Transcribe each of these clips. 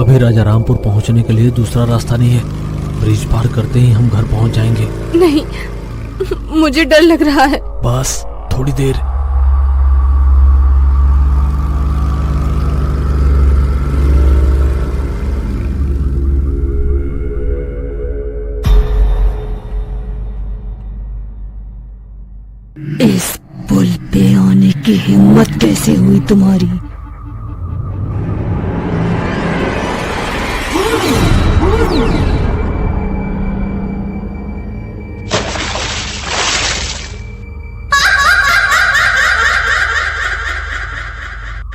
अभी राजा रामपुर पहुंचने के लिए दूसरा रास्ता नहीं है। ब्रिज पार करते ही हम घर पहुंच जाएंगे। नहीं, मुझे डर लग रहा है। बस थोड़ी देर। इस पुल पे आने की हिम्मत कैसे हुई तुम्हारी?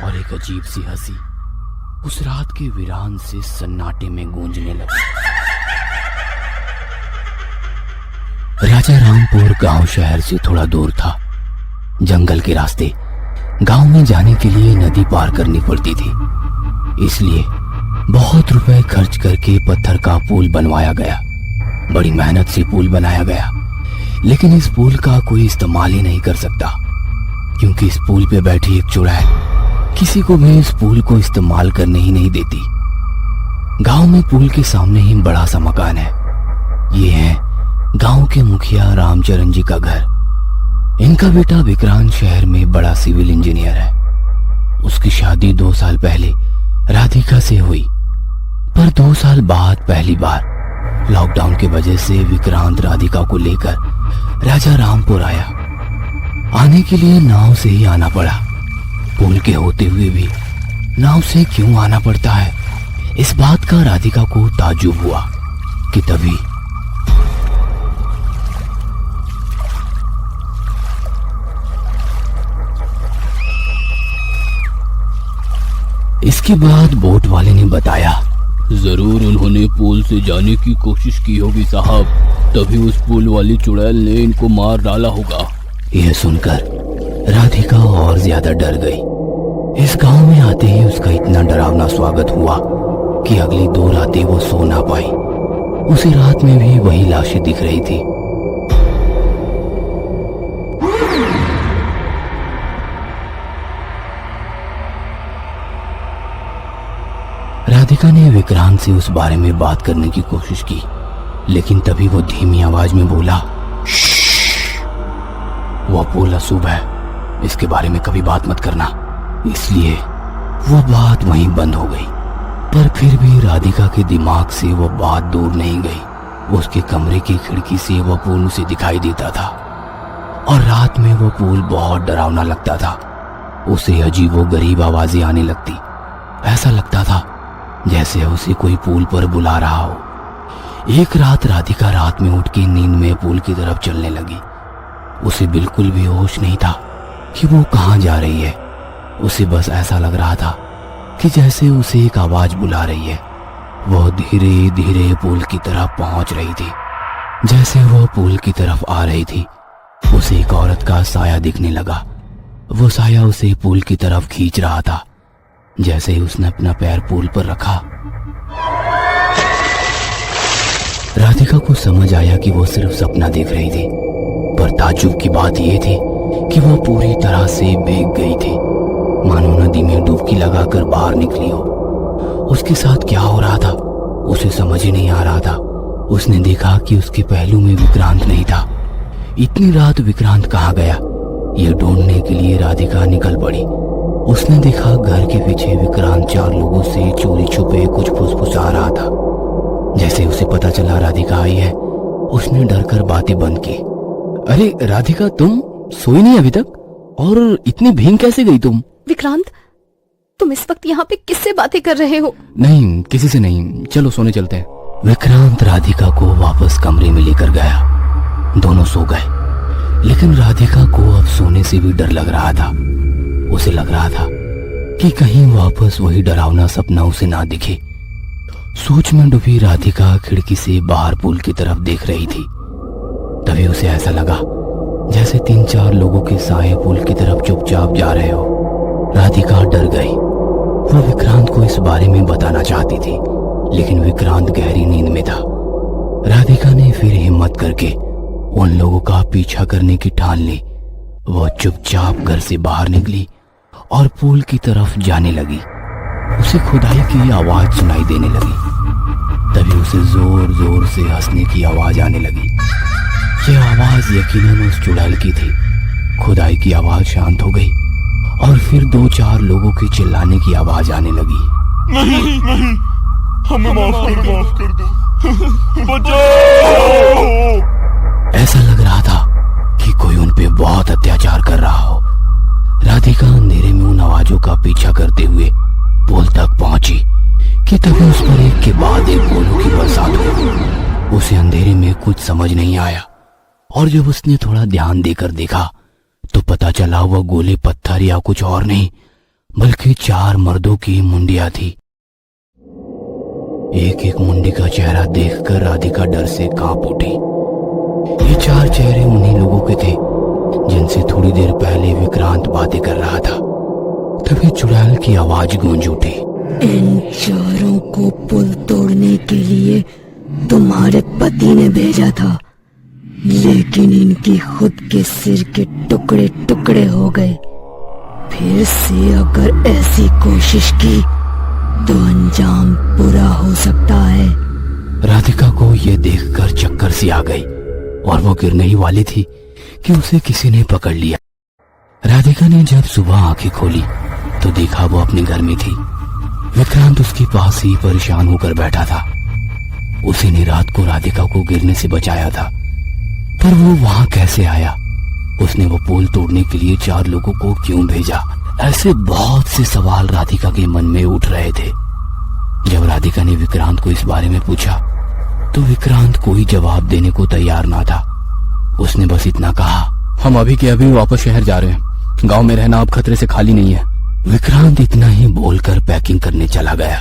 और एक अजीब सी हंसी उस रात के वीरान से सन्नाटे में गूंजने लगी। राजा रामपुर गांव शहर से थोड़ा दूर था। जंगल के रास्ते गांव में जाने के लिए नदी पार करनी पड़ती थी, इसलिए बहुत रुपए खर्च करके पत्थर का पुल बनवाया गया। बड़ी मेहनत से पुल बनाया गया, लेकिन इस पुल का कोई इस्तेमाल ही नहीं कर सकता, क्योंकि इस पुल पे बैठी एक चुड़ैल किसी को भी इस पुल को इस्तेमाल करने ही नहीं देती। गांव में पुल के सामने ही बड़ा सा मकान है। ये है गांव के मुखिया रामचरण जी का घर। इनका बेटा विक्रांत शहर में बड़ा सिविल इंजीनियर है। उसकी शादी 2 साल पहले राधिका से हुई, पर 2 साल बाद पहली बार लॉकडाउन की वजह से विक्रांत राधिका को लेकर राजा रामपुर आया। आने के लिए नाव से ही आना पड़ा। पुल के होते हुए भी नाव से क्यों आना पड़ता है, इस बात का राधिका को ताज्जुब हुआ कि तभी इसके बाद बोट वाले ने बताया, जरूर उन्होंने पुल से जाने की कोशिश की होगी साहब, तभी उस पुल वाली चुड़ैल ने इनको मार डाला होगा। यह सुनकर राधिका और ज्यादा डर गई। इस गांव में आते ही उसका इतना डरावना स्वागत हुआ कि अगली 2 रातें वो सो ना पाई। उसी रात में भी वही लाशें दिख रही थी। राधिका ने विक्रांत से उस बारे में बात करने की कोशिश की, लेकिन तभी वो धीमी आवाज में बोला, वह पुल अशुभ है, इसके बारे में कभी बात मत करना। इसलिए वह बात वहीं बंद हो गई। पर फिर भी राधिका के दिमाग से वह बात दूर नहीं गई। उसके कमरे की खिड़की से वह पुल उसे दिखाई देता था और रात में वह पुल बहुत डरावना लगता था। उसे अजीबोगरीब आवाजें आने लगती। ऐसा लगता था जैसे उसे कोई पुल पर बुला रहा हो। एक रात राधिका रात में उठ के नींद में पुल की तरफ चलने लगी। उसे बिल्कुल भी होश नहीं था कि वो कहाँ जा रही है। उसे बस ऐसा लग रहा था कि जैसे उसे एक आवाज बुला रही है। वह धीरे धीरे पुल की तरफ पहुंच रही थी। जैसे वह पुल की तरफ आ रही थी, उसे एक औरत का साया दिखने लगा। वो साया उसे पुल की तरफ खींच रहा था। जैसे ही उसने अपना पैर पुल पर रखा, राधिका को समझ आया कि वो सिर्फ सपना देख रही थी। पर ताज्जुब की बात यह थी कि वो पूरी तरह से भीग गई थी, मानो नदी में डुबकी लगाकर बाहर निकली हो। उसके साथ क्या हो रहा था उसे समझ ही नहीं आ रहा था। उसने देखा कि उसके पहलू में विक्रांत नहीं था। इतनी रात विक्रांत कहाँ गया, यह ढूंढने के लिए राधिका निकल पड़ी। उसने देखा घर के पीछे विक्रांत 4 लोगों से चोरी छुपे कुछ फुसफुसा रहा था। जैसे उसे पता चला राधिका आई है, उसने डरकर बातें बंद की। अरे राधिका, तुम सोई नहीं अभी तक? और इतनी भीग कैसे गई तुम? विक्रांत, तुम इस वक्त यहाँ पे किससे बातें कर रहे हो? नहीं, किसी से नहीं, चलो सोने चलते हैं। विक्रांत राधिका को वापस कमरे में लेकर गया। दोनों सो गए, लेकिन राधिका को अब सोने से भी डर लग रहा था। उसे लग रहा था कि कहीं वापस वही डरावना सपना उसे ना दिखे। सोच में डूबी राधिका खिड़की से बाहर पुल की तरफ देख रही थी। तभी उसे ऐसा लगा जैसे 3-4 लोगों के साए पुल की तरफ चुपचाप जा रहे हो। राधिका डर गई। वो विक्रांत को इस बारे में बताना चाहती थी, लेकिन विक्रांत गहरी नींद में था। राधिका ने फिर हिम्मत करके उन लोगों का पीछा करने की ठान ली। वो चुपचाप घर से बाहर निकली और पुल की तरफ जाने लगी। उसे उसे खुदाई की आवाज सुनाई देने लगी। तभी उसे जोर जोर से हंसने की आवाज आने लगी। यह आवाज यकीनन उस चुड़ैल की थी। खुदाई की आवाज शांत हो गई और फिर 2-4 लोगों के चिल्लाने की आवाज आने लगी। नहीं नहीं, हमें माफ कर दो, बचाओ। ऐसा लग रहा था कि कोई उन पे बहुत अत्याचार कर रहा हो। राधिका अंधेरे में उन आवाजों का पीछा करते हुए पुल तक पहुंची कि तभी उस पर एक के बाद एक गोलों की बरसात हुई। उसे अंधेरे में कुछ समझ नहीं आया और जब उसने थोड़ा ध्यान देकर देखा तो पता चला वह गोले पत्थर या कुछ और नहीं बल्कि 4 मर्दों की मुंडियां थी। एक एक मुंडी का चेहरा देखकर राधिका डर से कांप उठी। ये 4 चेहरे उन्हीं लोगों के थे जिनसे थोड़ी देर पहले विक्रांत बातें कर रहा था। तभी चुड़ैल की आवाज गूंज उठी। इन चोरों को पुल तोड़ने के लिए तुम्हारे पति ने भेजा था, लेकिन इनकी खुद के सिर के टुकड़े टुकड़े हो गए। फिर से अगर ऐसी कोशिश की तो अंजाम बुरा हो सकता है। राधिका को यह देखकर चक्कर सी आ गई और वो गिरने ही वाली थी कि उसे किसी ने पकड़ लिया। राधिका ने जब सुबह आंखें खोली तो देखा वो अपने घर में थी। विक्रांत उसके पास ही परेशान होकर बैठा था। उसी ने रात को राधिका को गिरने से बचाया था, पर वो वहां कैसे आया? उसने वो पुल तोड़ने के लिए 4 लोगों को क्यों भेजा? ऐसे बहुत से सवाल राधिका के मन में उठ रहे थे। जब राधिका ने विक्रांत को इस बारे में पूछा तो विक्रांत कोई जवाब देने को तैयार ना था। उसने बस इतना कहा, हम अभी के अभी वापस शहर जा रहे हैं। गांव में रहना अब खतरे से खाली नहीं है। विक्रांत इतना ही बोलकर पैकिंग करने चला गया।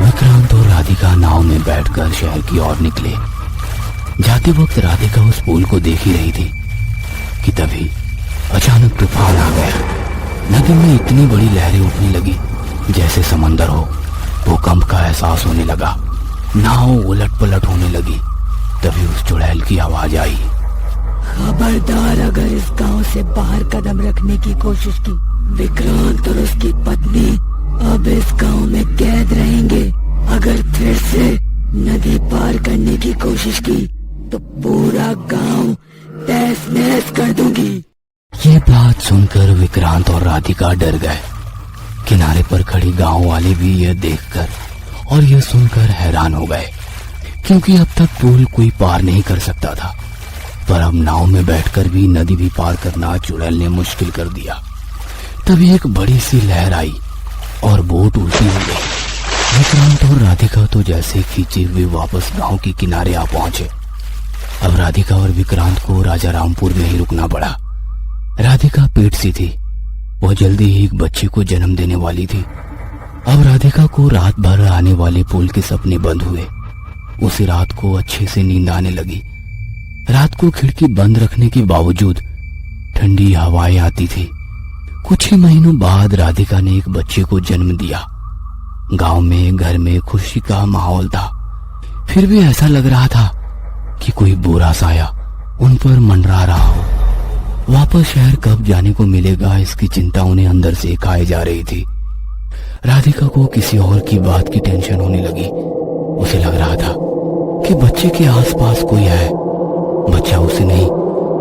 विक्रांत और राधिका नाव में बैठकर शहर की ओर निकले। जाते वक्त राधिका उस पुल को देख ही रही थी कि तभी अचानक तूफान आ गया। नदी में इतनी बड़ी लहरें उठने लगी जैसे समंदर हो। भूकंप का एहसास होने लगा। नाव उलट पलट होने लगी। तभी उस चुड़ैल की आवाज आई, खबरदार अगर इस गांव से बाहर कदम रखने की कोशिश की, विक्रांत और उसकी पत्नी अब इस गांव में कैद रहेंगे। अगर फिर से नदी पार करने की कोशिश की तो पूरा गांव तहस नहस कर दूंगी। ये बात सुनकर विक्रांत और राधिका डर गए। किनारे पर खड़ी गांव वाले भी यह देखकर और यह सुनकर हैरान हो गए, क्योंकि अब तक पुल कोई पार नहीं कर सकता था, पर अब नाव में बैठकर भी नदी भी पार करना चुड़ैल ने मुश्किल कर दिया। तभी एक बड़ी सी लहर आई और बोट उल्टी हो गई। विक्रांत और राधिका तो जैसे खींचे हुए वापस गांव के किनारे आ पहुंचे। अब राधिका और विक्रांत को राजा रामपुर में ही रुकना पड़ा। राधिका पेट सी थी। वह जल्दी ही एक बच्चे को जन्म देने वाली थी। अब राधिका को रात भर आने वाले पुल के सपने बंद हुए। उसी रात को अच्छे से नींद आने लगी। रात को खिड़की बंद रखने के बावजूद ठंडी हवाएं आती थी। कुछ ही महीनों बाद राधिका ने एक बच्चे को जन्म दिया। गांव में घर में खुशी का माहौल था। फिर भी ऐसा लग रहा था कि कोई बुरा साया उन पर मंडरा रहा हो। वापस शहर कब जाने को मिलेगा, इसकी चिंता उन्हें अंदर से खाए जा रही थी। राधिका को किसी और की बात की टेंशन होने लगी। उसे लग रहा था कि बच्चे के आसपास कोई है। बच्चा उसे नहीं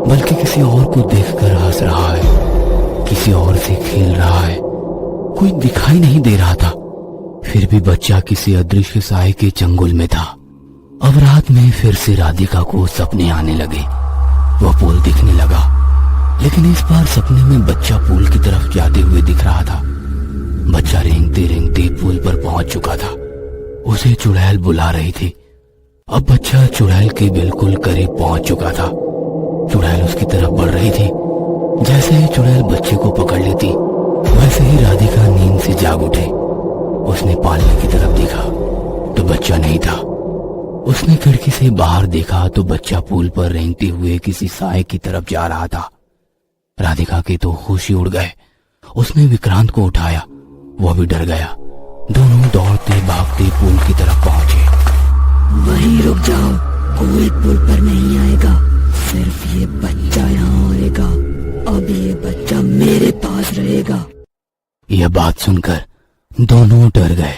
बल्कि किसी और को देखकर हंस रहा है, किसी और से खेल रहा है। कोई दिखाई नहीं दे रहा था, फिर भी बच्चा किसी अदृश्य साए के चंगुल में था। अब रात में फिर से राधिका को सपने आने लगे। वह पुल दिखने लगा, लेकिन इस बार सपने में बच्चा पुल की तरफ जाते हुए दिख रहा था। बच्चा रेंगते रेंगते पुल पर पहुंच चुका था। उसे चुड़ैल बुला रही थी। अब बच्चा चुड़ैल के बिल्कुल करीब पहुंच चुका था। चुड़ैल उसकी तरफ बढ़ रही थी। जैसे ही चुड़ैल बच्चे को पकड़ लेती, वैसे ही राधिका नींद से जाग उठे। उसने पालने की तरफ देखा तो बच्चा नहीं था। उसने खिड़की से बाहर देखा तो बच्चा पुल पर रेंगते हुए किसी साए की तरफ जा रहा था। राधिका के तो होश ही उड़ गए। उसने विक्रांत को उठाया, वह भी डर गया। दोनों दौड़ते भागते पुल की तरफ पहुंचे। वहीं रुक जाओ, कोई पुल पर नहीं आएगा, सिर्फ ये बच्चा यहाँ आएगा। अब ये बच्चा मेरे मिलेगा। यह बात सुनकर दोनों डर गए।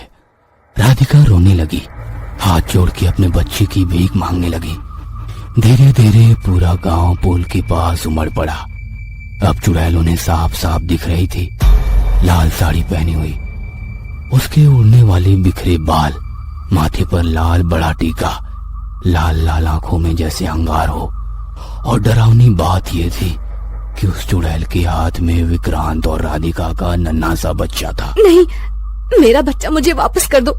राधिका रोने लगी, हाथ जोड़ के अपने बच्चे की भीख मांगने लगी। धीरे धीरे पूरा गांव पुल के पास उमड़ पड़ा। अब चुड़ैल उन्हें साफ साफ दिख रही थी, लाल साड़ी पहनी हुई, उसके उड़ने वाले बिखरे बाल, माथे पर लाल बड़ा टीका, लाल लाल आंखों में जैसे अंगार हो। और डरावनी बात यह थी कि उस चुड़ैल के हाथ में विक्रांत और राधिका का नन्हा सा बच्चा था। नहीं, मेरा बच्चा मुझे वापस कर दो।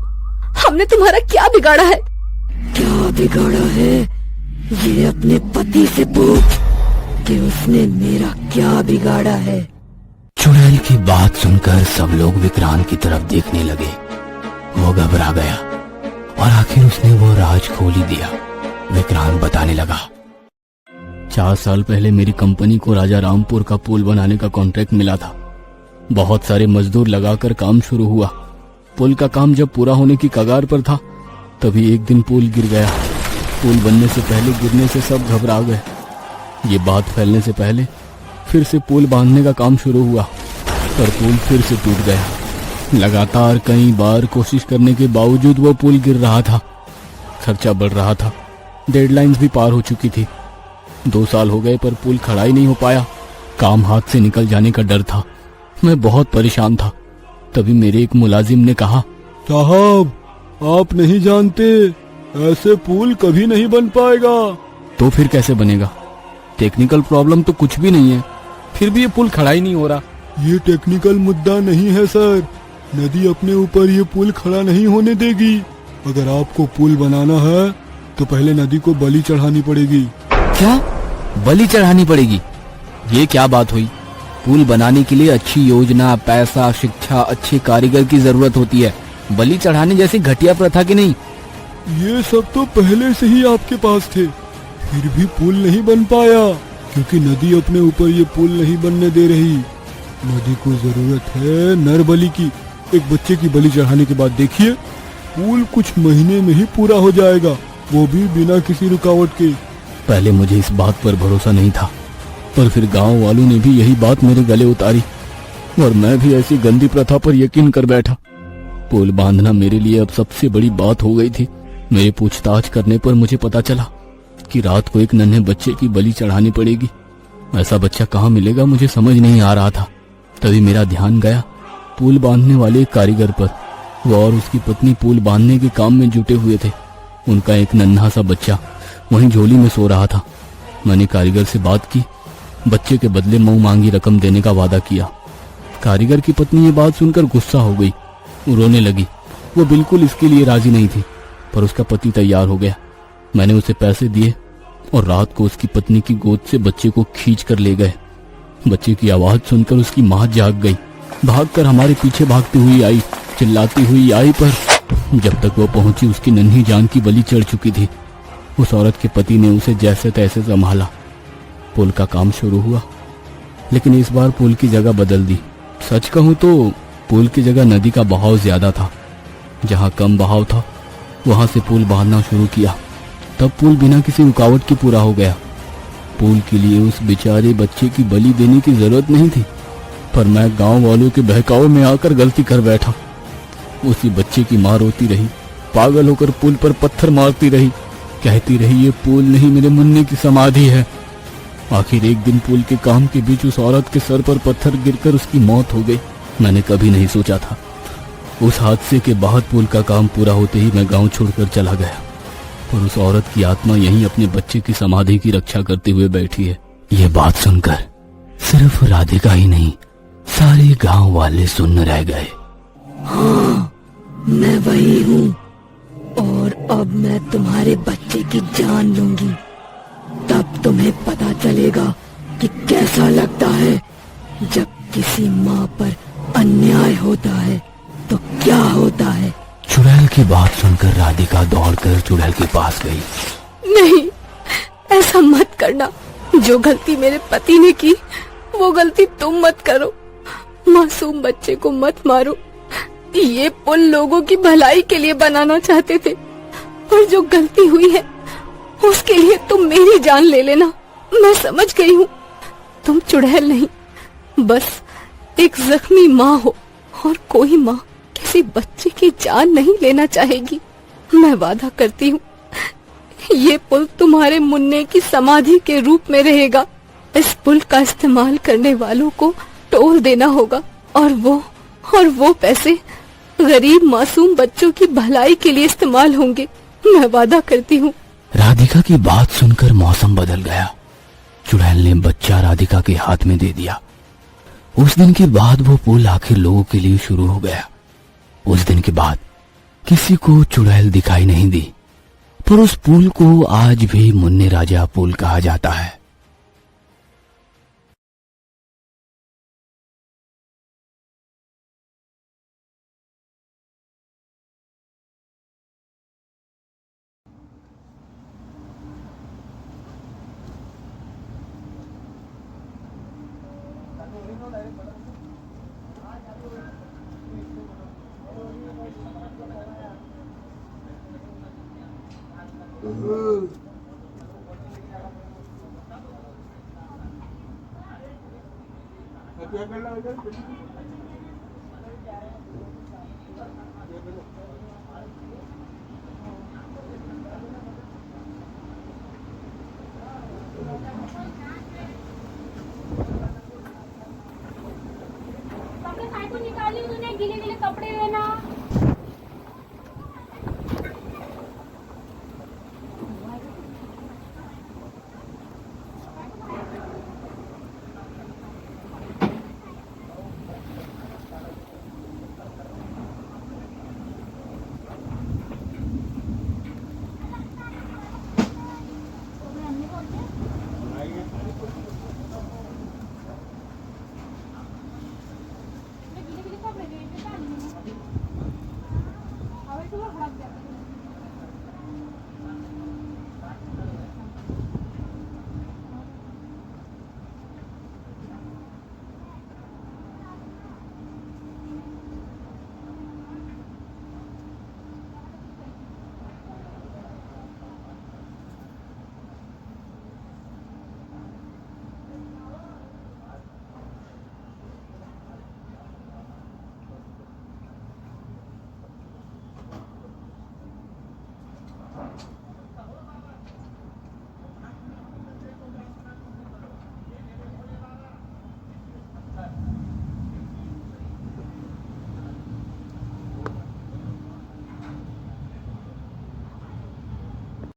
हमने तुम्हारा क्या बिगाड़ा है? क्या बिगाड़ा है ये अपने पति से पूछ कि उसने मेरा क्या बिगाड़ा है। चुड़ैल की बात सुनकर सब लोग विक्रांत की तरफ देखने लगे। वो घबरा गया और आखिर उसने वो राज खोल ही दिया। विक्रांत बताने लगा, 4 साल पहले मेरी कंपनी को राजा रामपुर का पुल बनाने का कॉन्ट्रैक्ट मिला था। बहुत सारे मजदूर लगाकर काम शुरू हुआ। पुल का काम जब पूरा होने की कगार पर था, तभी एक दिन पुल गिर गया। पुल बनने से पहले गिरने से सब घबरा गए। ये बात फैलने से पहले फिर से पुल बांधने का काम शुरू हुआ, पर पुल फिर से टूट गया। लगातार कई बार कोशिश करने के बावजूद वो पुल गिर रहा था। खर्चा बढ़ रहा था, डेडलाइंस भी पार हो चुकी थी। 2 साल हो गए पर पुल खड़ा ही नहीं हो पाया। काम हाथ से निकल जाने का डर था। मैं बहुत परेशान था। तभी मेरे एक मुलाजिम ने कहा, साहब, आप नहीं जानते, ऐसे पुल कभी नहीं बन पाएगा। तो फिर कैसे बनेगा? टेक्निकल प्रॉब्लम तो कुछ भी नहीं है, फिर भी ये पुल खड़ा ही नहीं हो रहा। ये टेक्निकल मुद्दा नहीं है सर। नदी अपने ऊपर ये पुल खड़ा नहीं होने देगी। अगर आपको पुल बनाना है तो पहले नदी को बलि चढ़ानी पड़ेगी। क्या? बलि चढ़ानी पड़ेगी? ये क्या बात हुई? पुल बनाने के लिए अच्छी योजना, पैसा, शिक्षा, अच्छे कारीगर की जरूरत होती है। बलि चढ़ाने जैसी घटिया प्रथा की नहीं। ये सब तो पहले से ही आपके पास थे, फिर भी पुल नहीं बन पाया क्योंकि नदी अपने ऊपर ये पुल नहीं बनने दे रही। नदी को जरूरत है नर बलि की। एक बच्चे की बलि चढ़ाने के बाद देखिए, पुल कुछ महीने में ही पूरा हो जाएगा, वो भी बिना किसी रुकावट के। पहले मुझे इस बात पर भरोसा नहीं था, पर फिर गांव वालों ने भी यही बात मेरे गले उतारी और मैं भी ऐसी गंदी प्रथा पर यकीन कर बैठा। पुल बांधना मेरे लिए अब सबसे बड़ी बात हो गई थी। मेरे पूछताछ करने पर मुझे पता चला कि रात को एक नन्हे बच्चे की बलि चढ़ानी पड़ेगी। ऐसा बच्चा कहाँ मिलेगा, मुझे समझ नहीं आ रहा था। तभी मेरा ध्यान गया पुल बांधने वाले एक कारीगर पर। वो और उसकी पत्नी पुल बांधने के काम में जुटे हुए थे। उनका एक नन्हा सा बच्चा वहीं झोली में सो रहा था। मैंने कारीगर से बात की, बच्चे के बदले मुंह मांगी रकम देने का वादा किया। कारीगर की पत्नी ये बात सुनकर गुस्सा हो गई, वो रोने लगी। वो बिल्कुल इसके लिए राजी नहीं थी, पर उसका पति तैयार हो गया। मैंने उसे पैसे दिए और रात को उसकी पत्नी की गोद से बच्चे को खींच कर ले गए। बच्चे की आवाज सुनकर उसकी माँ जाग गई, भागकर हमारे पीछे भागती हुई आई, चिल्लाती हुई आई, पर जब तक वो पहुंची उसकी नन्ही जान की बलि चढ़ चुकी थी। उस औरत के पति ने उसे जैसे तैसे संभाला। पुल का काम शुरू हुआ, लेकिन इस बार पुल की जगह बदल दी। सच कहूं तो पुल की जगह नदी का बहाव ज्यादा था। जहां कम बहाव था वहां से पुल बांधना शुरू किया। तब पुल बिना किसी रुकावट के पूरा हो गया। पुल के लिए उस बेचारे बच्चे की बलि देने की जरूरत नहीं थी, पर मैं गांव वालों के बहकावे में आकर गलती कर बैठा। उसी बच्चे की मां रोती रही, पागल होकर पुल पर पत्थर मारती रही, कहती रही ये पुल नहीं मेरे मुन्ने की समाधि है। आखिर एक दिन पुल के काम के बीच उस औरत के सर पर पत्थर गिरकर उसकी मौत हो गई। मैंने कभी नहीं सोचा था। उस हादसे के बाद पुल का काम पूरा होते ही मैं गांव छोड़कर चला गया, पर उस औरत की आत्मा यहीं अपने बच्चे की समाधि की रक्षा करते हुए बैठी है। ये बात सुनकर सिर्फ राधिका ही नहीं, सारे गांव वाले सुन्न रह गए। हाँ, मैं वही हूँ और अब मैं तुम्हारे बच्चे की जान लूंगी। तब तुम्हें पता चलेगा कि कैसा लगता है जब किसी माँ पर अन्याय होता है तो क्या होता है। चुड़ैल की बात सुनकर राधिका दौड़कर चुड़ैल के पास गई। नहीं, ऐसा मत करना। जो गलती मेरे पति ने की वो गलती तुम मत करो। मासूम बच्चे को मत मारो। ये पुल लोगों की भलाई के लिए बनाना चाहते थे, और जो गलती हुई है उसके लिए तुम मेरी जान ले लेना। मैं समझ गई हूँ, तुम चुड़ैल नहीं, बस एक जख्मी माँ हो, और कोई माँ किसी बच्चे की जान नहीं लेना चाहेगी। मैं वादा करती हूँ, ये पुल तुम्हारे मुन्ने की समाधि के रूप में रहेगा। इस पुल का इस्तेमाल करने वालों को टोल देना होगा, और वो पैसे गरीब मासूम बच्चों की भलाई के लिए इस्तेमाल होंगे। मैं वादा करती हूँ। राधिका की बात सुनकर मौसम बदल गया। चुड़ैल ने बच्चा राधिका के हाथ में दे दिया। उस दिन के बाद वो पुल आखिर लोगों के लिए शुरू हो गया। उस दिन के बाद किसी को चुड़ैल दिखाई नहीं दी, पर उस पुल को आज भी मुन्ने राजा पुल कहा जाता है।